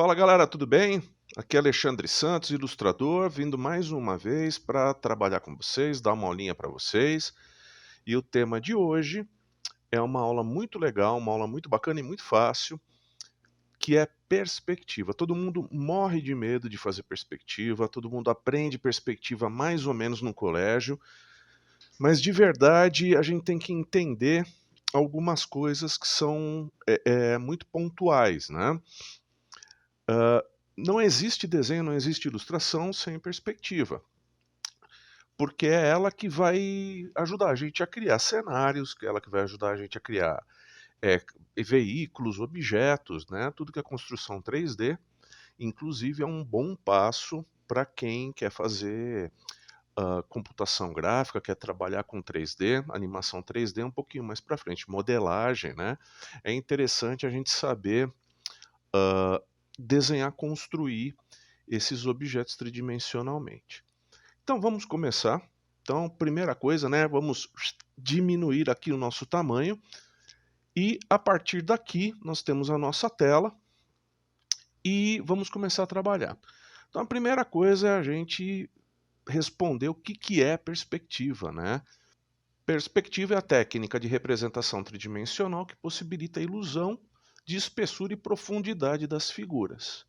Fala galera, tudo bem? Aqui é Alexandre Santos, ilustrador, vindo mais uma vez para trabalhar com vocês, dar uma aulinha para vocês. E o tema de hoje é uma aula muito legal, uma aula muito bacana e muito fácil, que é perspectiva. Todo mundo morre de medo de fazer perspectiva, todo mundo aprende perspectiva mais ou menos no colégio, mas de verdade a gente tem que entender algumas coisas que são muito pontuais, né? Não existe desenho, não existe ilustração sem perspectiva, porque é ela que vai ajudar a gente a criar cenários, que é ela que vai ajudar a gente a criar é, veículos, objetos, né? Tudo que é construção 3D, inclusive é um bom passo para quem quer fazer computação gráfica, quer trabalhar com 3D, animação 3D um pouquinho mais para frente, modelagem, né? É interessante a gente saber desenhar, construir esses objetos tridimensionalmente. Então vamos começar. Então, primeira coisa, né, vamos diminuir aqui o nosso tamanho e a partir daqui nós temos a nossa tela e vamos começar a trabalhar. Então a primeira coisa é a gente responder o que é perspectiva, né? Perspectiva é a técnica de representação tridimensional que possibilita a ilusão de espessura e profundidade das figuras.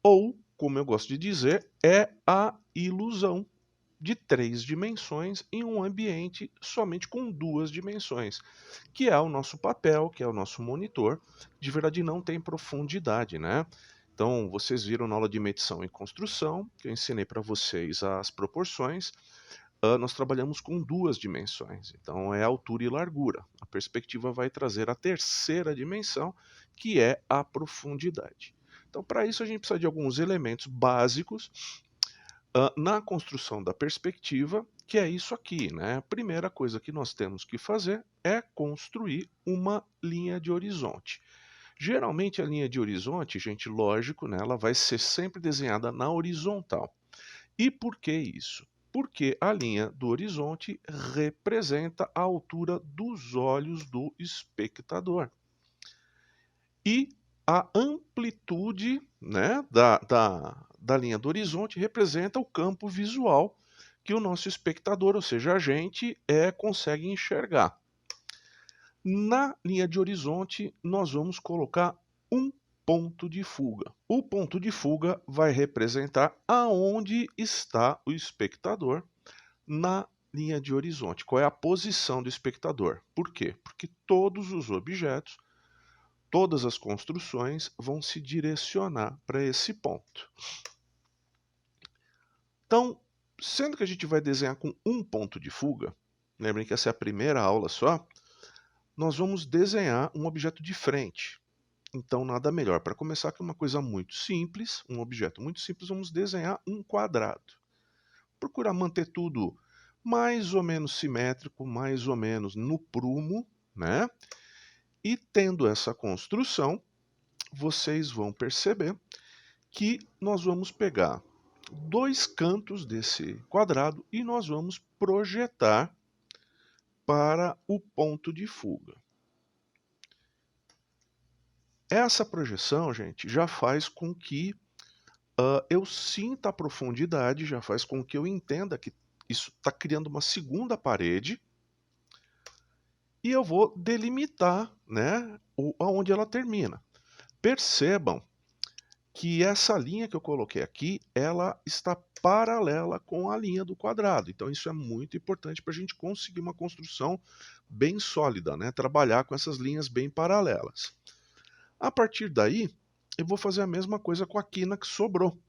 Ou, como eu gosto de dizer, é a ilusão de 3 dimensões em um ambiente somente com 2 dimensões, que é o nosso papel, que é o nosso monitor, de verdade não tem profundidade, né? Então, vocês viram na aula de medição e construção, que eu ensinei para vocês as proporções, nós trabalhamos com 2 dimensões, então é altura e largura. A perspectiva vai trazer a terceira dimensão, que é a profundidade. Então, para isso, a gente precisa de alguns elementos básicos na construção da perspectiva, que é isso aqui, né? A primeira coisa que nós temos que fazer é construir uma linha de horizonte. Geralmente a linha de horizonte, gente, lógico, né, ela vai ser sempre desenhada na horizontal. E por que isso? Porque a linha do horizonte representa a altura dos olhos do espectador. E a amplitude, né, da linha do horizonte representa o campo visual que o nosso espectador, ou seja, a gente, consegue enxergar. Na linha de horizonte, nós vamos colocar um ponto de fuga. O ponto de fuga vai representar aonde está o espectador na linha de horizonte. Qual é a posição do espectador? Por quê? Porque todos os objetos, todas as construções vão se direcionar para esse ponto. Então, sendo que a gente vai desenhar com um ponto de fuga, lembrem que essa é a primeira aula só, nós vamos desenhar um objeto de frente. Então, nada melhor. Para começar com uma coisa muito simples, um objeto muito simples, vamos desenhar um quadrado. Procurar manter tudo mais ou menos simétrico, mais ou menos no prumo, né? E tendo essa construção, vocês vão perceber que nós vamos pegar 2 cantos desse quadrado e nós vamos projetar para o ponto de fuga. Essa projeção, gente, já faz com que eu sinta a profundidade, já faz com que eu entenda que isso está criando uma segunda parede e eu vou delimitar, né, aonde ela termina. Percebam que essa linha que eu coloquei aqui, ela está paralela com a linha do quadrado. Então isso é muito importante para a gente conseguir uma construção bem sólida, né? Trabalhar com essas linhas bem paralelas. A partir daí, eu vou fazer a mesma coisa com a quina que sobrou.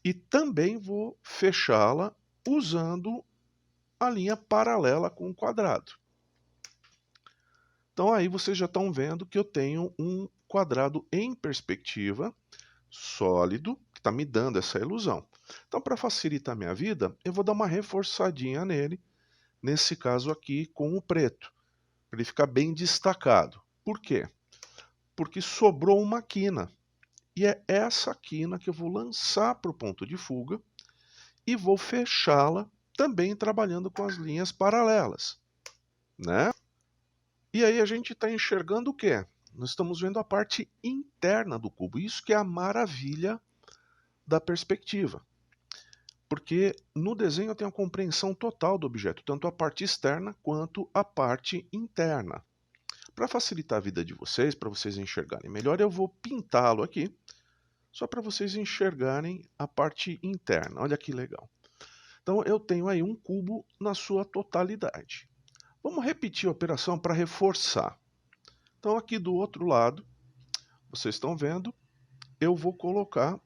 E também vou fechá-la usando a linha paralela com o quadrado. Então aí vocês já estão vendo que eu tenho um quadrado em perspectiva, sólido, que está me dando essa ilusão. Então, para facilitar a minha vida, eu vou dar uma reforçadinha nele, nesse caso aqui com o preto, para ele ficar bem destacado. Por quê? Porque sobrou uma quina. E é essa quina que eu vou lançar para o ponto de fuga e vou fechá-la também trabalhando com as linhas paralelas, né? E aí a gente está enxergando o quê? Nós estamos vendo a parte interna do cubo. Isso que é a maravilha da perspectiva. Porque no desenho eu tenho a compreensão total do objeto, tanto a parte externa quanto a parte interna. Para facilitar a vida de vocês, para vocês enxergarem melhor, eu vou pintá-lo aqui, só para vocês enxergarem a parte interna. Olha que legal. Então eu tenho aí um cubo na sua totalidade. Vamos repetir a operação para reforçar. Então aqui do outro lado, vocês estão vendo, eu vou colocar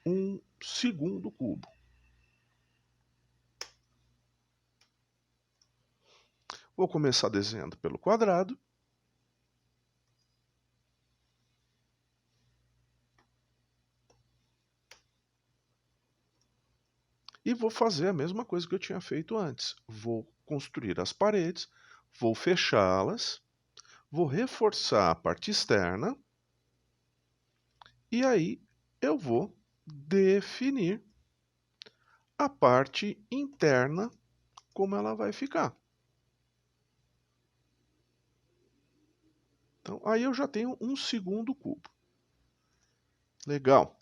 um segundo cubo. Vou começar desenhando pelo quadrado. E vou fazer a mesma coisa que eu tinha feito antes. Vou construir as paredes, vou fechá-las, vou reforçar a parte externa e aí eu vou definir a parte interna, como ela vai ficar. Então, aí eu já tenho um segundo cubo. Legal.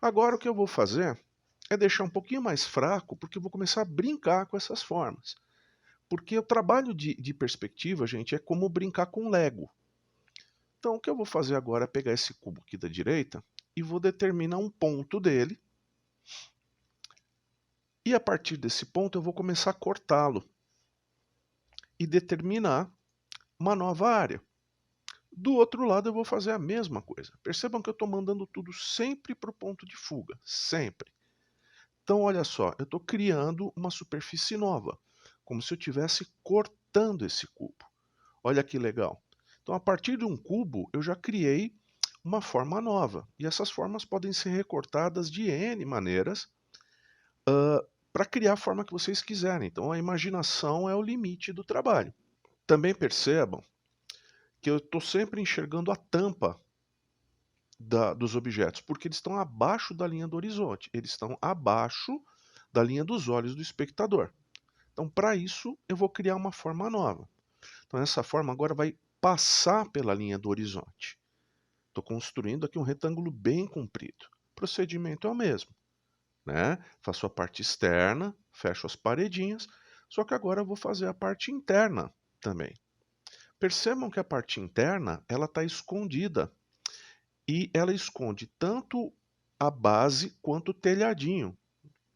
Agora o que eu vou fazer é deixar um pouquinho mais fraco, porque eu vou começar a brincar com essas formas. Porque o trabalho de perspectiva, gente, é como brincar com Lego. Então, o que eu vou fazer agora é pegar esse cubo aqui da direita e vou determinar um ponto dele. E a partir desse ponto eu vou começar a cortá-lo e determinar uma nova área. Do outro lado eu vou fazer a mesma coisa. Percebam que eu estou mandando tudo sempre para o ponto de fuga, sempre. Então olha só, eu estou criando uma superfície nova, como se eu estivesse cortando esse cubo. Olha que legal. Então a partir de um cubo eu já criei uma forma nova. E essas formas podem ser recortadas de N maneiras para criar a forma que vocês quiserem. Então a imaginação é o limite do trabalho. Também percebam que eu estou sempre enxergando a tampa dos objetos, porque eles estão abaixo da linha do horizonte, eles estão abaixo da linha dos olhos do espectador. Então, para isso, eu vou criar uma forma nova. Então, essa forma agora vai passar pela linha do horizonte. Estou construindo aqui um retângulo bem comprido. O procedimento é o mesmo, né? Faço a parte externa, fecho as paredinhas, só que agora eu vou fazer a parte interna também. Percebam que a parte interna ela está escondida e ela esconde tanto a base quanto o telhadinho.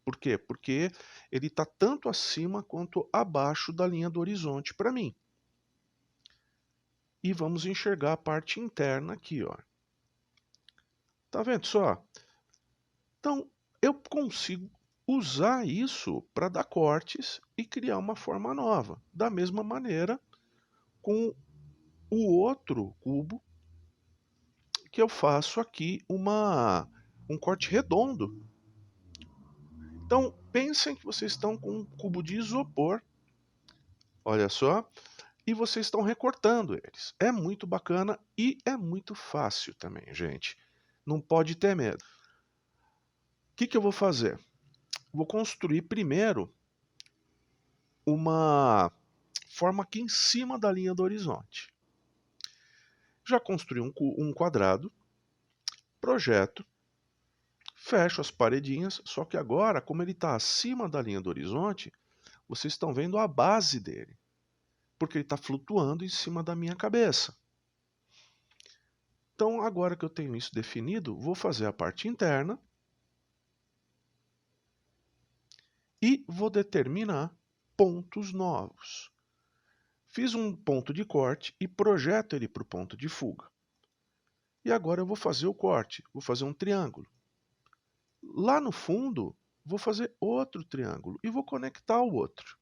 Por quê? Porque ele está tanto acima quanto abaixo da linha do horizonte para mim. E vamos enxergar a parte interna aqui, ó. Tá vendo só? Então, eu consigo usar isso para dar cortes e criar uma forma nova. Da mesma maneira, com o outro cubo, que eu faço aqui um corte redondo. Então, pensem que vocês estão com um cubo de isopor, olha só, e vocês estão recortando eles. É muito bacana e é muito fácil também, gente. Não pode ter medo. O que eu vou fazer? Vou construir primeiro uma forma aqui em cima da linha do horizonte. Já construí um quadrado, projeto, fecho as paredinhas, só que agora, como ele está acima da linha do horizonte, vocês estão vendo a base dele, porque ele está flutuando em cima da minha cabeça. Então, agora que eu tenho isso definido, vou fazer a parte interna e vou determinar pontos novos. Fiz um ponto de corte e projeto ele para o ponto de fuga. E agora eu vou fazer o corte, vou fazer um triângulo. Lá no fundo, vou fazer outro triângulo e vou conectar o outro.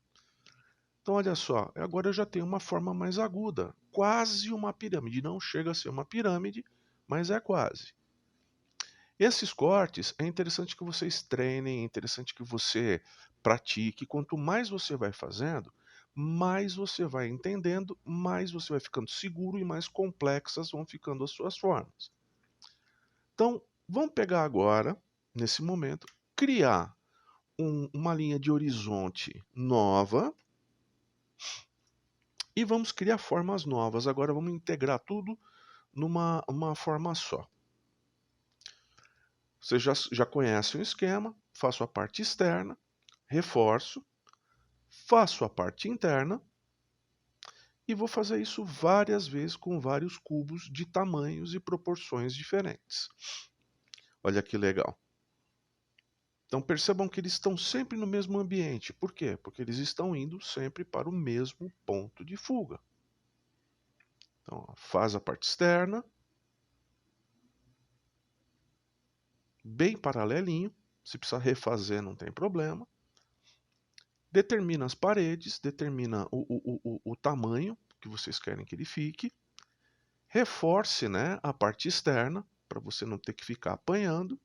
Então, olha só, agora eu já tenho uma forma mais aguda, quase uma pirâmide. Não chega a ser uma pirâmide, mas é quase. Esses cortes, é interessante que vocês treinem, é interessante que você pratique. Quanto mais você vai fazendo, mais você vai entendendo, mais você vai ficando seguro e mais complexas vão ficando as suas formas. Então, vamos pegar agora, nesse momento, criar uma linha de horizonte nova e vamos criar formas novas. Agora vamos integrar tudo numa uma forma só. Você já conhece o esquema, faço a parte externa, reforço, faço a parte interna e vou fazer isso várias vezes com vários cubos de tamanhos e proporções diferentes. Olha que legal. Então percebam que eles estão sempre no mesmo ambiente. Por quê? Porque eles estão indo sempre para o mesmo ponto de fuga. Então, ó, faz a parte externa, bem paralelinho. Se precisar refazer, não tem problema. Determina as paredes, determina o tamanho que vocês querem que ele fique. Reforce, né, a parte externa, para você não ter que ficar apanhando.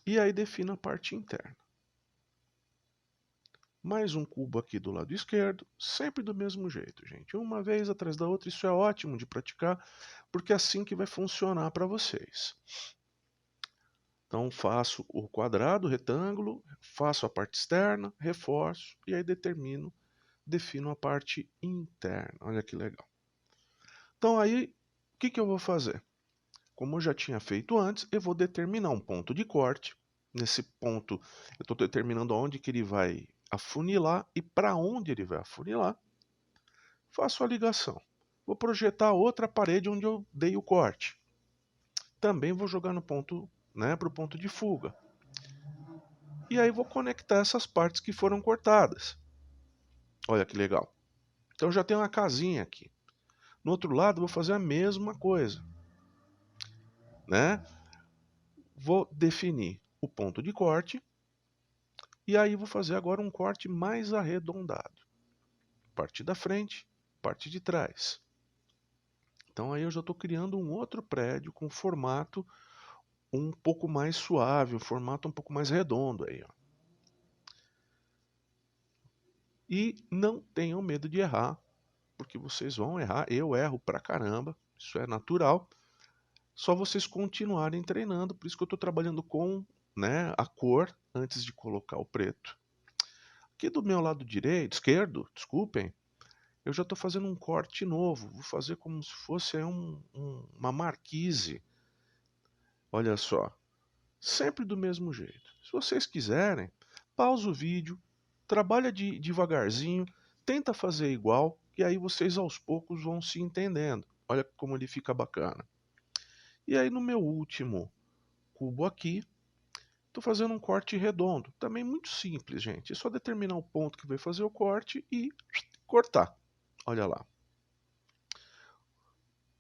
E aí defina a parte interna. Mais um cubo aqui do lado esquerdo, sempre do mesmo jeito, gente. Uma vez atrás da outra, isso é ótimo de praticar, porque é assim que vai funcionar para vocês. Então faço o quadrado, o retângulo, faço a parte externa, reforço e aí defino a parte interna. Olha que legal. Então aí, o que eu vou fazer? Como eu já tinha feito antes, eu vou determinar um ponto de corte. Nesse ponto, eu estou determinando onde que ele vai afunilar e para onde ele vai afunilar. Faço a ligação. Vou projetar outra parede onde eu dei o corte. Também vou jogar no ponto, né, para o ponto de fuga. E aí vou conectar essas partes que foram cortadas. Olha que legal. Então já tem uma casinha aqui. No outro lado vou fazer a mesma coisa, né? Vou definir o ponto de corte e aí vou fazer agora um corte mais arredondado. Parte da frente, parte de trás. Então aí eu já estou criando um outro prédio com formato um pouco mais suave, um formato um pouco mais redondo aí, ó. E não tenham medo de errar, porque vocês vão errar, eu erro pra caramba, isso é natural. Só vocês continuarem treinando, por isso que eu estou trabalhando com, né, a cor antes de colocar o preto. Aqui do meu lado direito, esquerdo, desculpem, eu já estou fazendo um corte novo, vou fazer como se fosse uma marquise. Olha só, sempre do mesmo jeito. Se vocês quiserem, pausa o vídeo, trabalha devagarzinho, tenta fazer igual, e aí vocês aos poucos vão se entendendo. Olha como ele fica bacana. E aí no meu último cubo aqui, estou fazendo um corte redondo. Também muito simples, gente. É só determinar o ponto que vai fazer o corte e cortar. Olha lá.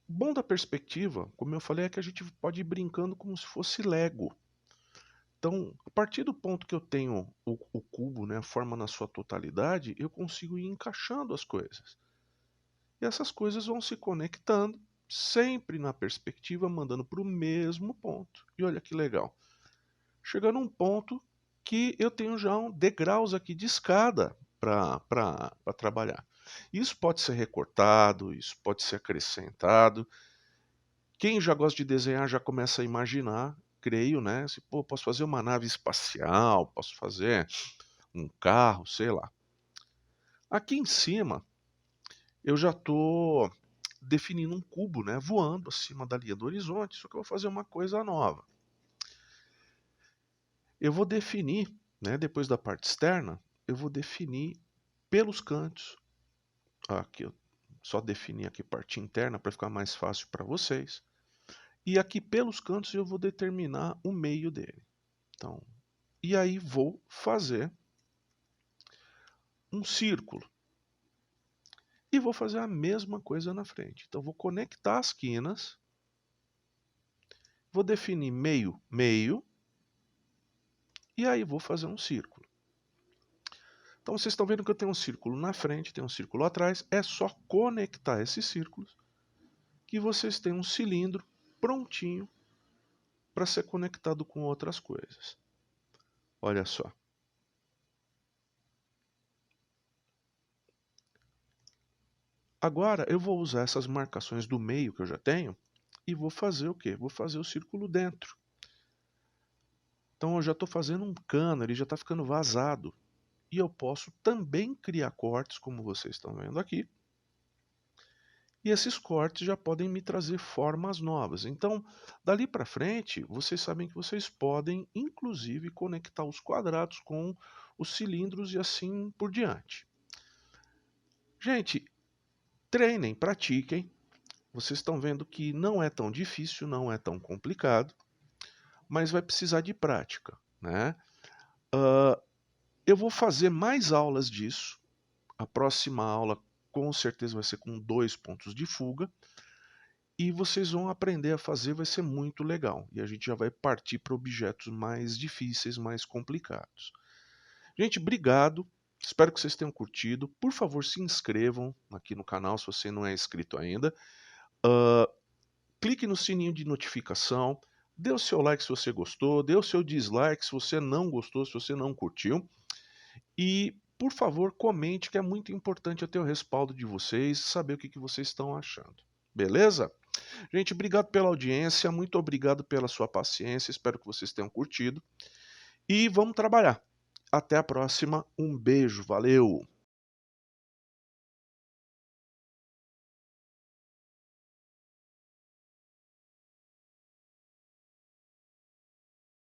O bom da perspectiva, como eu falei, é que a gente pode ir brincando como se fosse Lego. Então, a partir do ponto que eu tenho o cubo, né, a forma na sua totalidade, eu consigo ir encaixando as coisas. E essas coisas vão se conectando, sempre na perspectiva, mandando para o mesmo ponto. E olha que legal. Chegando a um ponto que eu tenho já degraus aqui de escada para trabalhar. Isso pode ser recortado, isso pode ser acrescentado. Quem já gosta de desenhar já começa a imaginar, creio, né? Se, pô, posso fazer uma nave espacial, posso fazer um carro, sei lá. Aqui em cima, eu já estou definindo um cubo, né? Voando acima da linha do horizonte, só que eu vou fazer uma coisa nova. Eu vou definir, né, depois da parte externa, eu vou definir pelos cantos. Aqui eu só defini aqui parte interna para ficar mais fácil para vocês. E aqui pelos cantos eu vou determinar o meio dele. Então, e aí vou fazer um círculo. E vou fazer a mesma coisa na frente. Então vou conectar as quinas. Vou definir meio, meio. E aí vou fazer um círculo. Então vocês estão vendo que eu tenho um círculo na frente, tenho um círculo atrás. É só conectar esses círculos que vocês têm um cilindro prontinho para ser conectado com outras coisas. Olha só. Agora eu vou usar essas marcações do meio que eu já tenho e vou fazer o quê? Vou fazer o círculo dentro. Então eu já estou fazendo um cano, ele já está ficando vazado. E eu posso também criar cortes, como vocês estão vendo aqui. e esses cortes já podem me trazer formas novas. Então, dali para frente, vocês sabem que vocês podem, inclusive, conectar os quadrados com os cilindros e assim por diante. Gente, treinem, pratiquem. Vocês estão vendo que não é tão difícil, não é tão complicado, mas vai precisar de prática, né? Eu vou fazer mais aulas disso. A próxima aula com certeza vai ser com 2 pontos de fuga. E vocês vão aprender a fazer, vai ser muito legal. E a gente já vai partir para objetos mais difíceis, mais complicados. Gente, obrigado. Espero que vocês tenham curtido. Por favor, se inscrevam aqui no canal se você não é inscrito ainda. Clique no sininho de notificação. Dê o seu like se você gostou. Dê o seu dislike se você não gostou, se você não curtiu. E, por favor, comente, que é muito importante eu ter o respaldo de vocês, saber o que vocês estão achando. Beleza? Gente, obrigado pela audiência, muito obrigado pela sua paciência, espero que vocês tenham curtido. E vamos trabalhar. Até a próxima, um beijo, valeu!